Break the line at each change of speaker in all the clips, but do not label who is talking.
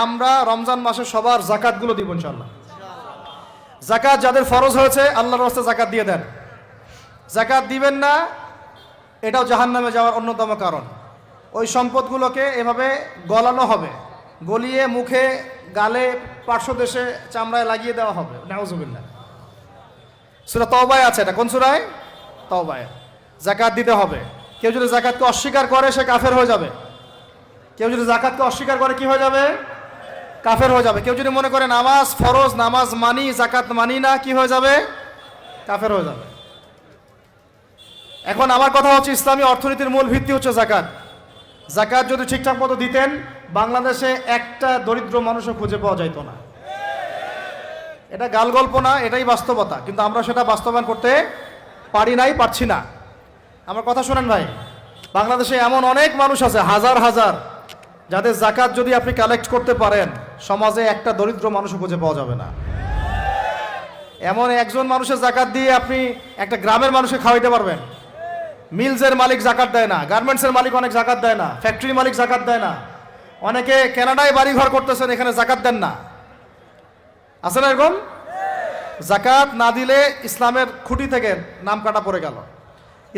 আমরা রমজান মাসে সবার জাকাতগুলো দিব ইনশাআল্লাহ। জাকাত যাদের ফরজ হয়েছে আল্লাহর রাস্তায় জাকাত দিয়ে দেন। জাকাত দিবেন না, এটাও জাহান্নামে যাওয়ার অন্যতম কারণ। ওই সম্পদগুলোকে এভাবে গলানো হবে, গলিয়ে মুখে, গালে, পার্শ্বদেশে, চামড়ায় লাগিয়ে দেওয়া হবে। নাউজুবিল্লাহ। সূরা তাওবায় আছে এটা। কোন সূরায়? তাওবায়। জাকাত দিতে হবে। কেউ যদি জাকাতকে অস্বীকার করে সে কাফের হয়ে যাবে। কেউ যদি জাকাতকে অস্বীকার করে কি হয়ে যাবে? কাফের হয়ে যাবে। কেউ যদি মনে করে নামাজ ফরজ, নামাজ মানি, জাকাত মানি না, কি হয়ে যাবে? কাফের হয়ে যাবে। এখন আমার কথা হচ্ছে, ইসলামী অর্থনীতির মূল ভিত্তি হচ্ছে জাকাত। জাকাত যদি ঠিকঠাক মতো দিতেন, বাংলাদেশে একটা দরিদ্র মানুষও খুঁজে পাওয়া যাইত না। এটা গাল গল্প না, এটাই বাস্তবতা। কিন্তু আমরা সেটা বাস্তবায়ন করতে পারি নাই, পারছি না। আমার কথা শোনেন ভাই, বাংলাদেশে এমন অনেক মানুষ আছে, হাজার হাজার, যাদের জাকাত যদি আপনি কালেক্ট করতে পারেন, সমাজে একটা দরিদ্র মানুষও খুঁজে পাওয়া যাবে না। এমন একজন মানুষের জাকাত দিয়ে আপনি একটা গ্রামের মানুষকে খাওয়াইতে পারবেন। মিলসের মালিক জাকাত দেয় না, গার্মেন্টসের মালিক অনেক জাকাত দেয় না, ফ্যাক্টরির মালিক জাকাত দেয় না, অনেকে কানাডায় বাড়ি ঘর করতেছেন, এখানে জাকাত দেন না। আছে না এরকম? জাকাত না দিলে ইসলামের খুঁটি থেকে নাম কাটা পড়ে গেল।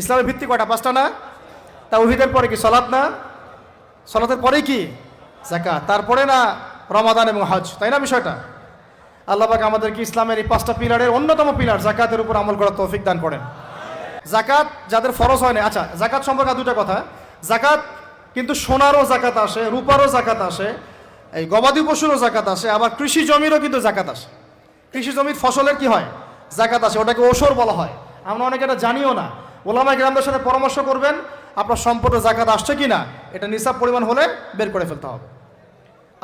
ইসলামের ভিত্তি কয়টা? 5টা না? তাওহীদের পরে কি সালাত না? সালাতের পরেই কি জাকাত, তারপরে না রমাদান এবং হজ, তাই না বিষয়টা? আল্লাহ পাক আমাদেরকে ইসলামের এই 5টা পিলারের অন্যতম পিলার জাকাতের উপর আমল করার তৌফিক দান করেন। জাকাত যাদের ফরজ হয় না, আচ্ছা জাকাত সম্পর্কে দুটো কথা। জাকাত কিন্তু সোনারও জাকাত আসে, রূপারও জাকাত আসে, এই গবাদি পশুরও জাকাত আসে, আবার কৃষি জমিরও কিন্তু জাকাত আসে। কৃষি জমির ফসলের কি হয়? জাকাত আসে। ওটাকে ওসর বলা হয়। আমরা অনেকে এটা জানিও না। ওলামা কিরামদের সাথে পরামর্শ করবেন, আপনার সম্পদে জাকাত আসছে কি না, এটা নিসাব পরিমাণ হলে বের করে ফেলতে হবে।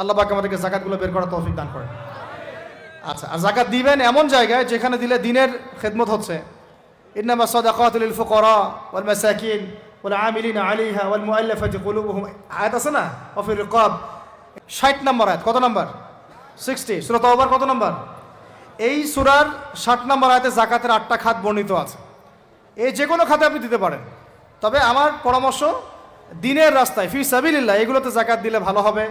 আল্লাহ পাক আমাদেরকে জাকাতগুলো বের করার তৌফিক দান করেন। আচ্ছা, আর জাকাত দিবেন এমন জায়গায় যেখানে দিলে দিনের খেদমত হচ্ছে। ইন্নামা সাদাকাতু লিল ফুকারা ওয়াল মাসাকিন ওয়াল আমিলিনা আলাইহা ওয়াল মুআল্লাফাতি কুলুবুহুম, আয়াত আছে না? ওয়া ফির রিকাব, 60 নম্বর আয়াত। কত নম্বর? 60। সূরা তাওবার কত নম্বর? এই সূরার 60 নম্বর আয়াতে জাকাতের 8টা খাত বর্ণিত আছে। এই যে কোনো খাতে আপনি দিতে পারেন, তবে আমার পরামর্শ দিনের রাস্তায় ফি সাবিলিল্লাহ এগুলোতে জাকাত দিলে ভালো হবে,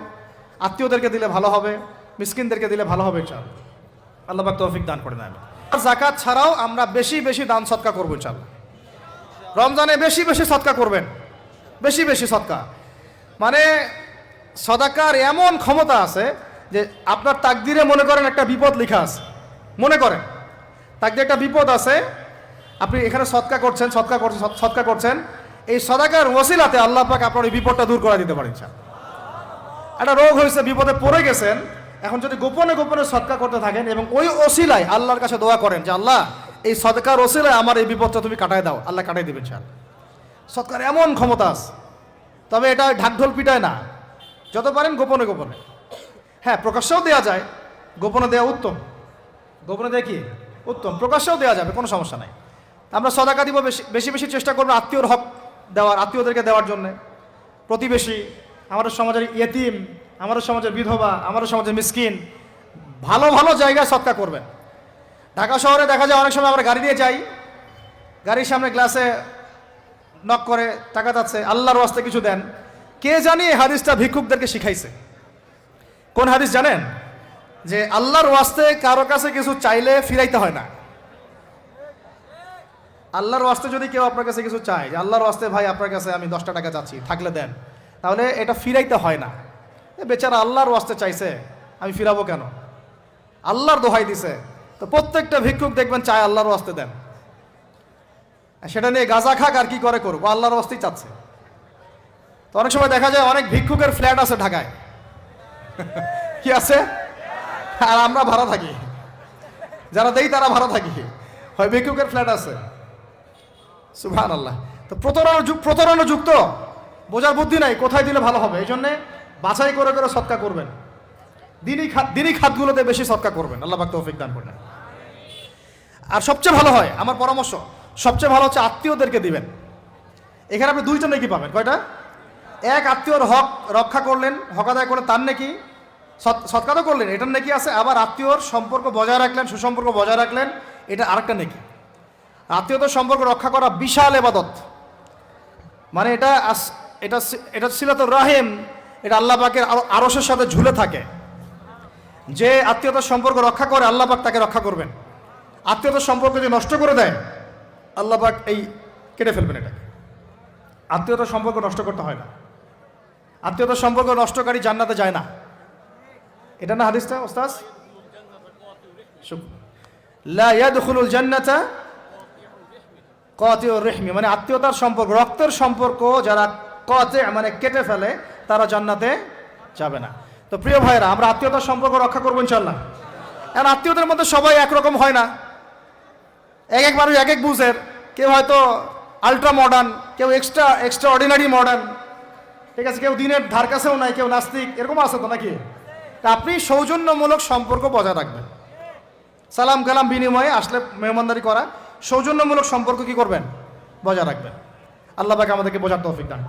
আত্মীয়দেরকে দিলে ভালো হবে, মিসকিনদেরকে দিলে ভালো হবে ইনশাআল্লাহ। আল্লাহ পাক তৌফিক দান করে দেন। আর জাকাত ছাড়াও আমরা বেশি বেশি দান সদকা করবো ইনশাআল্লাহ। রমজানে বেশি বেশি সদকা করবেন, বেশি বেশি সদকা। মানে সদাকার এমন ক্ষমতা আছে যে আপনার তাকদিরে মনে করেন একটা বিপদ লেখা আছে, মনে করেন তাকদিরে একটা বিপদ আছে, আপনি এখানে সদকা করছেন, সদকা করছেন, এই সদাকার ওসিলাতে আল্লাহ পাক আপনার এই বিপদটা দূর করে দিতে পারেন। একটা রোগ হয়েছে, বিপদে পড়ে গেছেন, এখন যদি গোপনে গোপনে সদকা করতে থাকেন এবং ওই ওসিলায় আল্লাহর কাছে দোয়া করেন যে আল্লাহ এই সদকার ওসিলায় আমার এই বিপদটা তুমি কাটায় দাও, আল্লাহ কাটাই দিবেন ইনশাআল্লাহ। সদকার এমন ক্ষমতা আছে, তবে এটা ঢাকঢোল পিটায় না, যত পারেন গোপনে গোপনে। হ্যাঁ, প্রকাশ্যেও দেওয়া যায়, গোপনে দেওয়া উত্তম। গোপনে দেওয়া কি উত্তম, প্রকাশ্যেও দেওয়া যাবে, কোনো সমস্যা নাই। আমরা সদাকা দিব, বেশি বেশি চেষ্টা করবো আত্মীয়র হক দেওয়ার, আত্মীয়দেরকে দেওয়ার জন্যে, প্রতিবেশী, আমাদের সমাজের ইয়েতিম, আমাদের সমাজের বিধবা, আমাদের সমাজের মিসকিন, ভালো ভালো জায়গায় সদকা করবেন। ঢাকা শহরে দেখা যায় অনেক সময় আমরা গাড়ি দিয়ে যাই, গাড়ির সামনে গ্লাসে নক করে টাকা যাচ্ছে, আল্লাহর ওয়াস্তে কিছু দেন। কে জানি এই হাদিসটা ভিক্ষুকদেরকে শিখাইছে। কোন হাদিস জানেন? যে আল্লাহর ওয়াস্তে কারো কাছে কিছু চাইলে ফিরাইতে হয় না। আল্লাহর ওয়াস্তে যদি কেউ আপনার কাছে কিছু চায়, যে আল্লাহর ওয়াস্তে ভাই আপনার কাছে আমি 10টা টাকা চাচ্ছি, থাকলে দেন, তাহলে এটা ফিরাইতে হয় না। বেচারা আল্লাহর ওয়াস্তে চাইছে, আমি ফিরাবো কেন? আল্লাহর দোহাই দিছে। তো প্রত্যেকটা ভিক্ষুক দেখবেন চায় আল্লাহর ওয়াস্তে দেন। সেটা নিয়ে গাঁজা খাক আর কি করে করুক, আল্লাহর ওয়াস্তেই চাচ্ছে। তো অনেক সময় দেখা যায় অনেক ভিক্ষুকের ফ্ল্যাট আছে ঢাকায়। কি আছে? আর আমরা ভাড়া থাকি, যারা দেই তারা ভাড়া থাকি, হয় ভিক্ষুকের ফ্ল্যাট আছে। সুবহানাল্লাহ। তো প্রতারণা যুক্ত, বোঝার বুদ্ধি নাই কোথায় দিলে ভালো হবে। এই জন্যে বাছাই করে করে সদকা করবেন, দিনই খাতগুলোতে বেশি সদকা করবেন। আল্লাহ পাক তৌফিক দান করেন। আর সবচেয়ে ভালো হয়, আমার পরামর্শ, সবচেয়ে ভালো হচ্ছে আত্মীয়দেরকে দিবেন। এখানে আপনি 2টা নেকি পাবেন। কয়টা? এক, আত্মীয়র হক রক্ষা করলেন, হক আদায় করলেন, তার নেকি, সদকা তো করলেন, এটার নেকি আছে। আবার আত্মীয়র সম্পর্ক বজায় রাখলেন, সুসম্পর্ক বজায় রাখলেন, এটা আরেকটা নেকি। আত্মীয়তার সম্পর্ক রক্ষা করা বিশাল ইবাদত। মানে এটা সিলাতুর রাহিম, এটা আল্লাহ পাকের আরশের সাথে ঝুলে থাকে। যে আত্মীয়তার সম্পর্ক রক্ষা করে আল্লাহ পাক তাকে রক্ষা করবেন। আত্মীয়তার সম্পর্ক যদি নষ্ট করে দেয় আল্লাহ পাক এই কেটে ফেলবেন। এটাকে আত্মীয়তার সম্পর্ক নষ্ট করতে হয় না। আত্মীয়তার সম্পর্ক নষ্টকারী জান্নাতে যায় না। এটা না হাদিসটা ওস্তাদ? লা ইয়াদখুলুল জান্নাতা কাতিউর রহমি, মানে আত্মীয়তার সম্পর্ক, রক্তের সম্পর্ক যারা কাতি মানে কেটে ফেলে তারা জান্নাতে যাবে না। তো প্রিয় ভাইরা, আমরা আত্মীয়তার সম্পর্ক রক্ষা করবো ইনশাআল্লাহ। আর আত্মীয়দের মধ্যে সবাই একরকম হয় না, এক মানুষ এক এক বুঝের। কেউ হয়তো আলট্রা মডার্ন, কেউ এক্সট্রা অর্ডিনারি মডার্ন, ঠিক আছে, কেউ দিনের ধার কাছেও নাই, কেউ নাস্তিক, এরকম আছে তো নাকি? তা আপনি সৌজন্যমূলক সম্পর্ক বজায় রাখবেন। সালাম কালাম বিনিময়ে আসলে মেহমানদারি করা, সৌজন্যমূলক সম্পর্ক কি করবেন? বজায় রাখবেন। আল্লাহ পাক আমাদেরকে বোঝার তৌফিক দান।